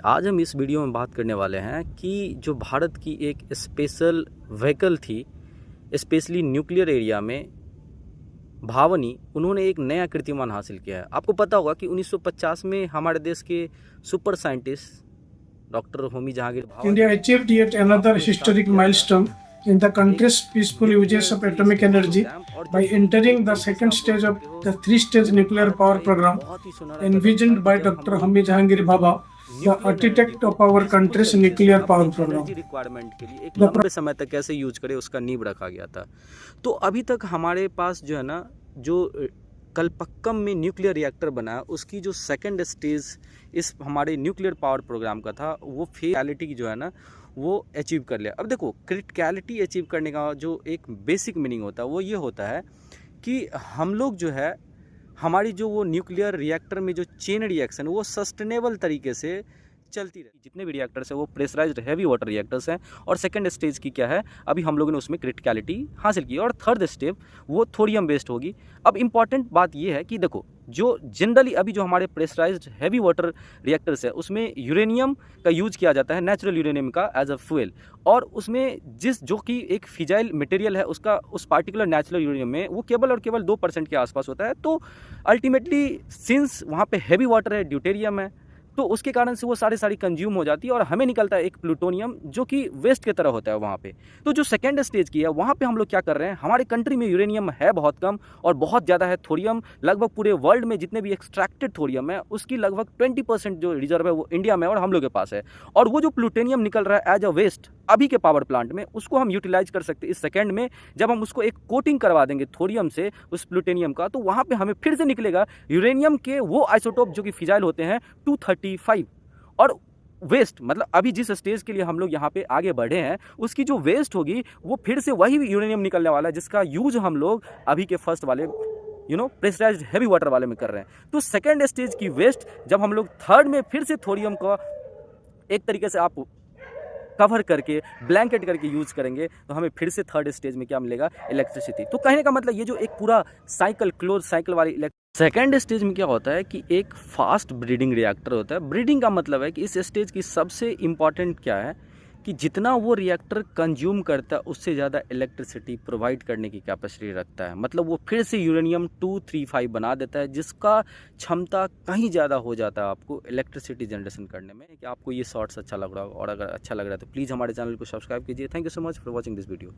आज हम इस वीडियो में बात करने वाले हैं कि जो भारत की एक स्पेशल व्हीकल थी, स्पेशली न्यूक्लियर एरिया में, भावनी, उन्होंने एक नया कीर्तिमान हासिल किया है। आपको पता होगा कि 1950 में हमारे देश के super scientist doctor Homi Jahangir Bhabha India achieved yet another historic milestone in the country's peaceful uses of atomic energy by entering the second stage of the three-stage nuclear power program envisioned by Dr. Homi Jahangir Bhabha, the architect of our country's nuclear power program. Requirement के लिए एक लंबे समय तक कैसे use करे उसका नींव रखा गया था। तो अभी तक हमारे पास जो है ना, जो कलपक्कम में न्यूक्लियर रिएक्टर बना, उसकी जो सेकंड स्टेज इस हमारे न्यूक्लियर पावर प्रोग्राम का था, वो क्रिटिकलिटी जो है ना वो अचीव कर लिया। अब देखो, क्रिटिकलिटी अचीव करने का जो एक बेसिक मीनिंग होता है वो ये होता है कि हम लोग जो है, हमारी जो वो न्यूक्लियर रिएक्टर में जो चेन रिएक्शन वो सस्टेनेबल तरीके से चलती रही। जितने भी रिएक्टर्स हैं वो प्रेशराइज्ड हैवी वाटर रिएक्टर्स हैं। और सेकंड स्टेज की क्या है, अभी हम लोगों ने उसमें क्रिटिकलिटी हासिल की। और थर्ड स्टेप वो थोरियम बेस्ड होगी। अब इंपॉर्टेंट बात ये है कि देखो, जो जनरली अभी जो हमारे प्रेशराइज्ड हैवी वाटर रिएक्टर्स है उसमें यूरेनियम का यूज किया जाता है, नेचुरल यूरेनियम का एज अ फ्यूल। और उसमें जो कि एक फिजाइल मटेरियल है उसका, उस पार्टिकुलर नेचुरल यूरेनियम में वो केवल और केवल 2% के आसपास होता है। तो अल्टीमेटली सिंस वहाँ पे हैवी वाटर है, ड्यूटेरियम है, तो उसके कारण से वो सारी कंज्यूम हो जाती है और हमें निकलता है एक प्लूटोनियम जो कि वेस्ट की तरह होता है वहाँ पे। तो जो सेकेंड स्टेज की है वहाँ पे हम लोग क्या कर रहे हैं, हमारे कंट्री में यूरेनियम है बहुत कम और बहुत ज़्यादा है थोरियम। लगभग पूरे वर्ल्ड में जितने भी एक्सट्रैक्टेड थोरियम है उसकी लगभग 20% जो रिजर्व है वो इंडिया में और हम लोग के पास है। और वो जो प्लूटोनियम निकल रहा है एज अ वेस्ट अभी के पावर प्लांट में, उसको हम यूटिलाइज कर सकते हैं इस सेकेंड में। जब हम उसको एक कोटिंग करवा देंगे थोरियम से उस प्लूटोनियम का, तो वहाँ पे हमें फिर से निकलेगा यूरेनियम के वो आइसोटोप जो कि फिजाइल होते हैं 235। और वेस्ट मतलब अभी जिस स्टेज के लिए हम लोग यहाँ पे आगे बढ़े हैं उसकी जो वेस्ट होगी वो फिर से वही यूरेनियम निकलने वाला है जिसका यूज हम लोग अभी के फर्स्ट वाले प्रेशराइज्ड हैवी वाटर वाले में कर रहे हैं। तो सेकेंड स्टेज की वेस्ट जब हम लोग थर्ड में फिर से थोरियम का एक तरीके से आप कवर करके ब्लैंकेट करके यूज करेंगे, तो हमें फिर से थर्ड स्टेज में क्या मिलेगा, इलेक्ट्रिसिटी। तो कहने का मतलब ये जो एक पूरा साइकिल, क्लोज साइकिल वाली सेकेंड स्टेज में क्या होता है कि एक फास्ट ब्रीडिंग रिएक्टर होता है। ब्रीडिंग का मतलब है कि इस स्टेज की सबसे इंपॉर्टेंट क्या है कि जितना वो रिएक्टर कंज्यूम करता है उससे ज़्यादा इलेक्ट्रिसिटी प्रोवाइड करने की कैपेसिटी रखता है। मतलब वो फिर से यूरेनियम 235 बना देता है जिसका क्षमता कहीं ज़्यादा हो जाता है आपको इलेक्ट्रिसिटी जनरेशन करने में। कि आपको ये शॉर्ट्स अच्छा लग रहा हो, और अगर अच्छा लग रहा है तो प्लीज़ हमारे चैनल को सब्सक्राइब कीजिए। Thank you so much for watching this video.